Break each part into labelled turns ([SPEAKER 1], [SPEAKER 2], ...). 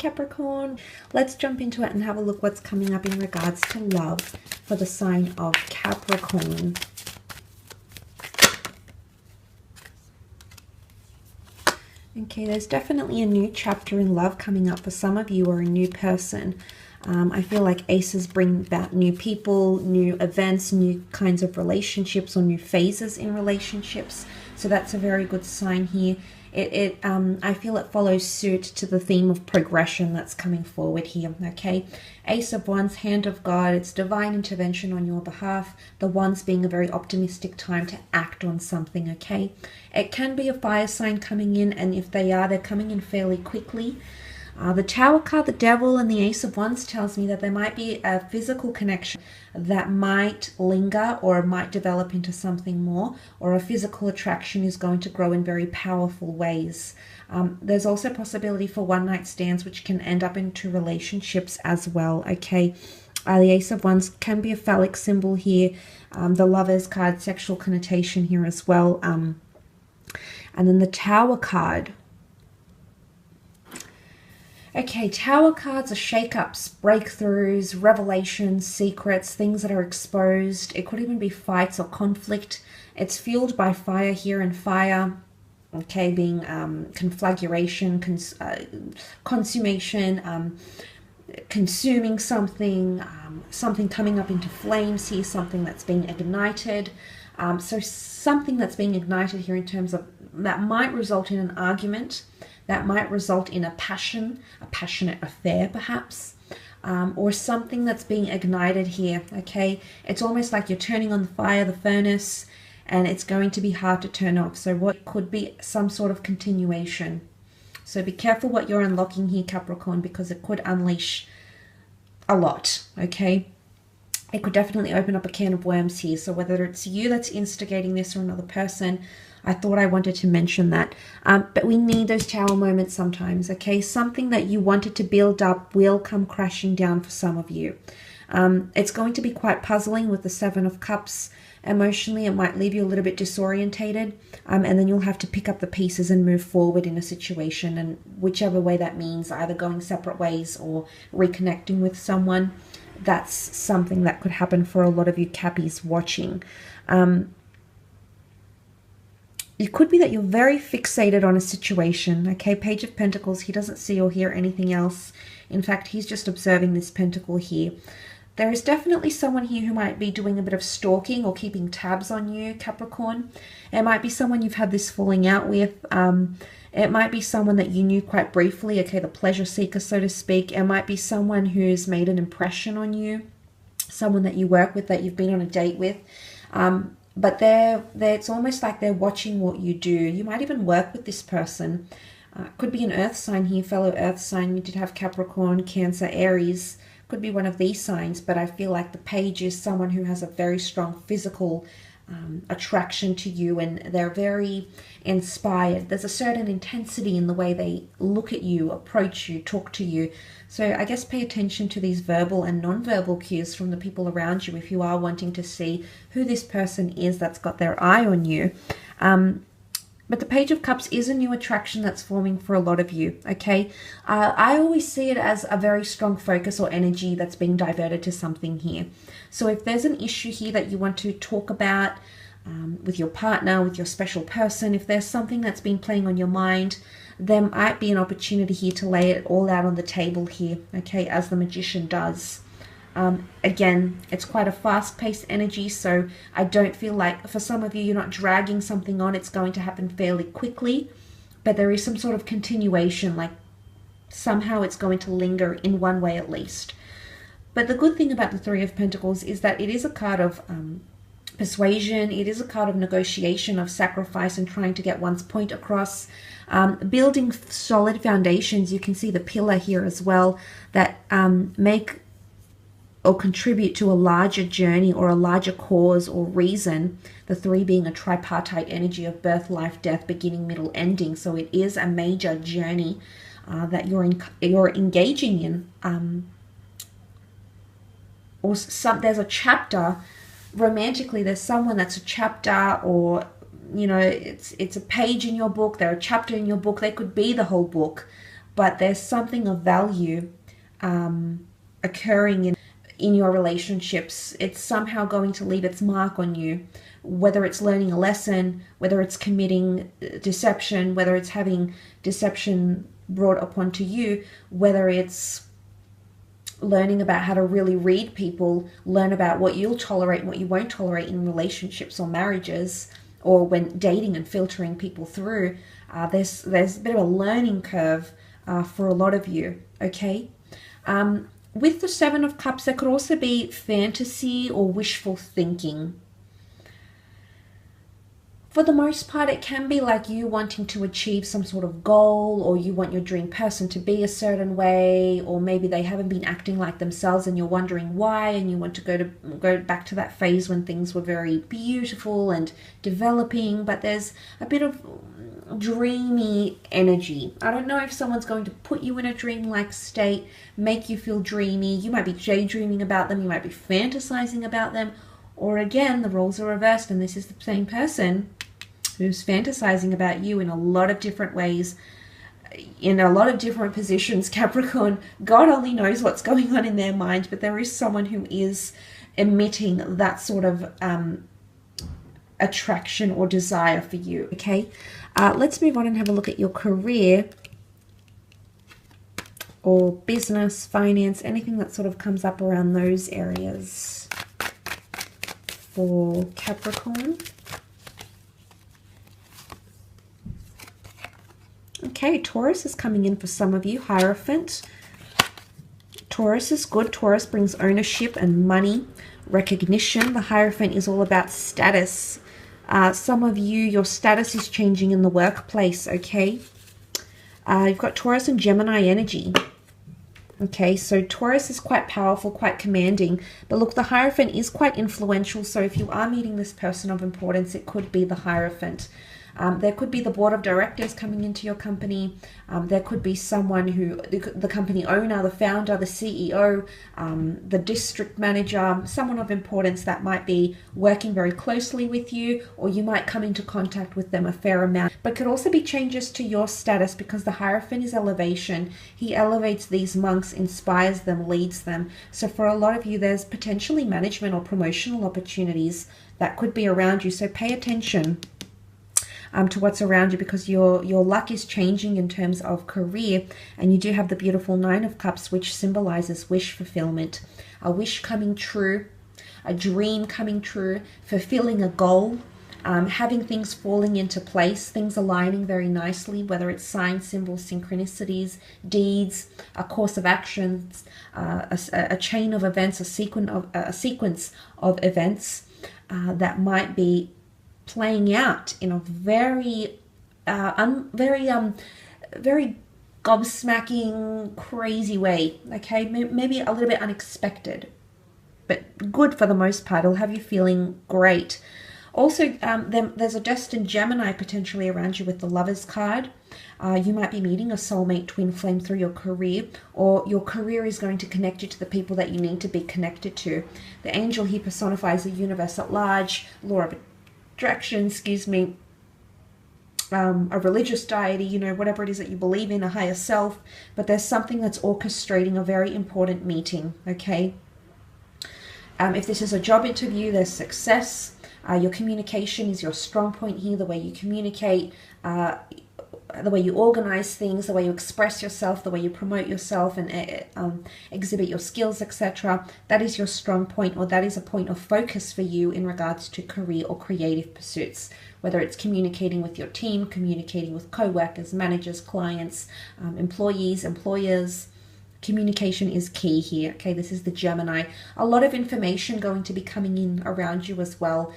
[SPEAKER 1] Capricorn. Let's jump into it and have a look what's coming up in regards to love for the sign of Capricorn. Okay, there's definitely a new chapter in love coming up for some of you, or a new person. I feel like aces bring about new people, new events, new kinds of relationships, or new phases in relationships. So that's a very good sign here. I feel it follows suit to the theme of progression that's coming forward here, okay? Ace of Wands, Hand of God, it's divine intervention on your behalf. The Wands being a very optimistic time to act on something, okay? It can be a fire sign coming in, and if they are, they're coming in fairly quickly. The Tower card, the Devil, and the Ace of Wands tells me that there might be a physical connection that might linger or might develop into something more, or a physical attraction is going to grow in very powerful ways. There's also a possibility for one-night stands, which can end up into relationships as well, okay? The Ace of Wands can be a phallic symbol here. The Lovers card, sexual connotation here as well. And then the Tower card. Okay, Tower cards are shake-ups, breakthroughs, revelations, secrets, things that are exposed. It could even be fights or conflict. It's fueled by fire here, and fire, okay, being conflagration, consummation, consuming something, something coming up into flames here, something that's being ignited. So something that's being ignited here in terms of that might result in an argument, that might result in a passionate affair perhaps, or something that's being ignited here, okay? It's almost like you're turning on the fire, the furnace, and it's going to be hard to turn off. So what could be some sort of continuation. So be careful what you're unlocking here, Capricorn, because it could unleash a lot, okay? It could definitely open up a can of worms here. So whether it's you that's instigating this or another person, I thought I wanted to mention that. But we need those Tower moments sometimes, okay? Something that you wanted to build up will come crashing down for some of you. It's going to be quite puzzling with the Seven of Cups. Emotionally, it might leave you a little bit disorientated, and then you'll have to pick up the pieces and move forward in a situation, and whichever way that means, either going separate ways or reconnecting with someone. That's something that could happen for a lot of you Cappies watching. It could be that you're very fixated on a situation, okay? Page of Pentacles, he doesn't see or hear anything else. In fact, he's just observing this pentacle here. There is definitely someone here who might be doing a bit of stalking or keeping tabs on you, Capricorn. It might be someone you've had this falling out with. It might be someone that you knew quite briefly, okay, the pleasure seeker, so to speak. It might be someone who's made an impression on you, someone that you work with, that you've been on a date with. But it's almost like they're watching what you do. You might even work with this person. Could be an earth sign here, fellow earth sign. You did have Capricorn, Cancer, Aries. Could be one of these signs, but I feel like the page is someone who has a very strong physical attraction to you, and they're very inspired. There's a certain intensity in the way they look at you, approach you, talk to you. So I guess pay attention to these verbal and non-verbal cues from the people around you if you are wanting to see who this person is that's got their eye on you. But the Page of Cups is a new attraction that's forming for a lot of you, okay? I always see it as a very strong focus or energy that's being diverted to something here. So if there's an issue here that you want to talk about with your partner, with your special person, if there's something that's been playing on your mind, there might be an opportunity here to lay it all out on the table here, okay, as the Magician does. Again, it's quite a fast-paced energy, so I don't feel like, for some of you, you're not dragging something on. It's going to happen fairly quickly, but there is some sort of continuation, like somehow it's going to linger in one way at least. But the good thing about the Three of Pentacles is that it is a card of persuasion. It is a card of negotiation, of sacrifice, and trying to get one's point across. Building solid foundations. You can see the pillar here as well, that make or contribute to a larger journey or a larger cause or reason. The three being a tripartite energy of birth, life, death, beginning, middle, ending. So it is a major journey that you're engaging in. Or there's a chapter romantically. There's someone that's a chapter, or you know, it's a page in your book. They're a chapter in your book. They could be the whole book. but there's something of value occurring in your relationships. It's somehow going to leave its mark on you, whether it's learning a lesson, whether it's committing deception, whether it's having deception brought upon to you, whether it's learning about how to really read people, learn about what you'll tolerate and what you won't tolerate in relationships or marriages, or when dating and filtering people through. There's a bit of a learning curve for a lot of you, okay? With the Seven of Cups, there could also be fantasy or wishful thinking. For the most part, it can be like you wanting to achieve some sort of goal, or you want your dream person to be a certain way, or maybe they haven't been acting like themselves and you're wondering why, and you want to go back to that phase when things were very beautiful and developing, but there's a bit of dreamy energy. I don't know if someone's going to put you in a dreamlike state, make you feel dreamy. You might be daydreaming about them, you might be fantasizing about them, or again, the roles are reversed and this is the same person who's fantasizing about you in a lot of different ways, in a lot of different positions, Capricorn. God only knows what's going on in their mind, but there is someone who is emitting that sort of attraction or desire for you, okay? Let's move on and have a look at your career or business, finance, anything that sort of comes up around those areas for Capricorn. Okay, Taurus is coming in for some of you. Hierophant. Taurus is good. Taurus brings ownership and money, recognition. The Hierophant is all about status. Some of you, your status is changing in the workplace, okay? You've got Taurus and Gemini energy. Okay, so Taurus is quite powerful, quite commanding. But look, the Hierophant is quite influential. So if you are meeting this person of importance, it could be the Hierophant. There could be the board of directors coming into your company. There could be someone who, the company owner, the founder, the CEO, the district manager, someone of importance that might be working very closely with you, or you might come into contact with them a fair amount. But could also be changes to your status, because the Hierophant is elevation. He elevates these monks, inspires them, leads them. So for a lot of you, there's potentially management or promotional opportunities that could be around you. So pay attention to what's around you, because your luck is changing in terms of career, and you do have the beautiful Nine of Cups, which symbolizes wish fulfillment, a wish coming true, a dream coming true, fulfilling a goal, having things falling into place, things aligning very nicely, whether it's signs, symbols, synchronicities, deeds, a course of actions, a chain of events, a sequence of events that might be playing out in a very gobsmacking, crazy way, okay? Maybe a little bit unexpected, but good for the most part. It'll have you feeling great. Also, there's a destined Gemini potentially around you with the Lovers card. You might be meeting a soulmate twin flame through your career, or your career is going to connect you to the people that you need to be connected to. The angel here personifies the universe at large, law of attraction, a religious deity, you know, whatever it is that you believe in, a higher self, but there's something that's orchestrating a very important meeting, okay? If this is a job interview, there's success. Your communication is your strong point here, the way you communicate, the way you organize things, the way you express yourself, the way you promote yourself and exhibit your skills, etc. That is your strong point, or that is a point of focus for you in regards to career or creative pursuits, whether it's communicating with your team, communicating with co-workers, managers, clients, employees, employers. Communication is key here, okay? This is the Gemini. A lot of information going to be coming in around you as well.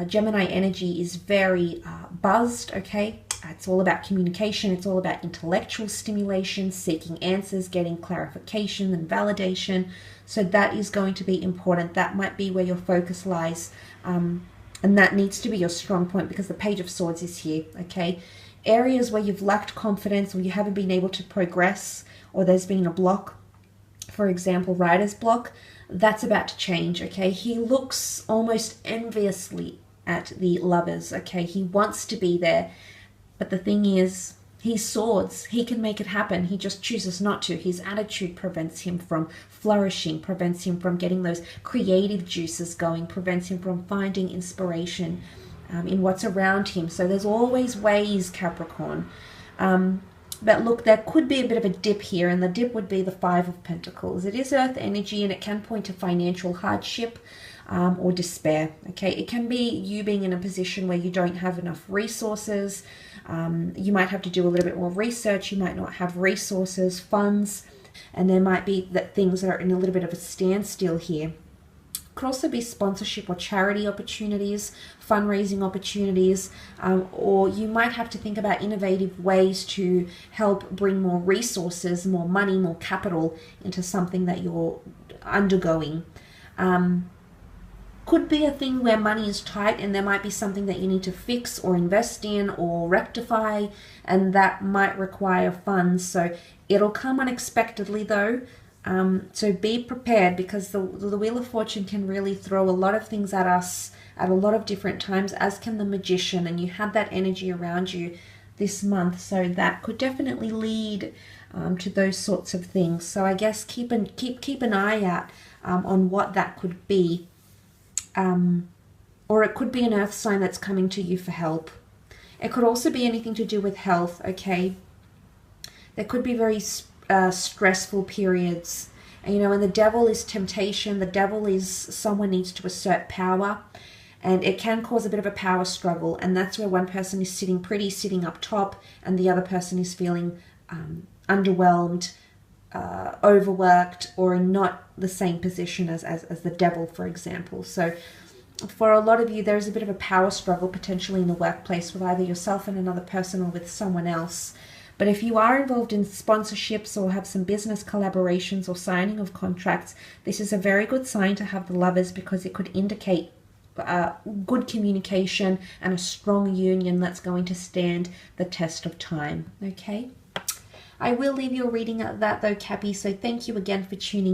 [SPEAKER 1] Gemini energy is very buzzed, okay? It's all about communication. It's all about intellectual stimulation, seeking answers, getting clarification and validation. So that is going to be important. That might be where your focus lies. And that needs to be your strong point, because the Page of Swords is here, okay? Areas where you've lacked confidence, or you haven't been able to progress, or there's been a block, for example, writer's block, that's about to change, okay? He looks almost enviously at the Lovers, okay? He wants to be there. But the thing is, He's swords. He can make it happen. He just chooses not to. His attitude prevents him from flourishing, prevents him from getting those creative juices going, prevents him from finding inspiration in what's around him. So there's always ways, Capricorn. But look, there could be a bit of a dip here, and the dip would be the Five of Pentacles. It is earth energy, and it can point to financial hardship or despair. Okay, it can be you being in a position where you don't have enough resources. You might have to do a little bit more research. You might not have resources, funds, and there might be that things that are in a little bit of a standstill here. Could also be sponsorship or charity opportunities, fundraising opportunities, or you might have to think about innovative ways to help bring more resources, more money, more capital into something that you're undergoing. Could be a thing where money is tight and there might be something that you need to fix or invest in or rectify, and that might require funds. So it'll come unexpectedly though. So be prepared, because the Wheel of Fortune can really throw a lot of things at us at a lot of different times, as can the Magician, and you had that energy around you this month. So that could definitely lead to those sorts of things. So I guess keep an eye out on what that could be. Or it could be an earth sign that's coming to you for help. It could also be anything to do with health, okay? There could be very stressful periods. And, you know, and the devil is temptation. The devil is someone needs to assert power. And it can cause a bit of a power struggle. And that's where one person is sitting pretty, sitting up top, and the other person is feeling underwhelmed, overworked, or in not the same position as the devil, for example. So for a lot of you, there's a bit of a power struggle potentially in the workplace with either yourself and another person or with someone else. But if you are involved in sponsorships or have some business collaborations or signing of contracts, this is a very good sign to have the Lovers, because it could indicate good communication and a strong union that's going to stand the test of time. Okay, I will leave your reading at that though, Cappy. So thank you again for tuning in.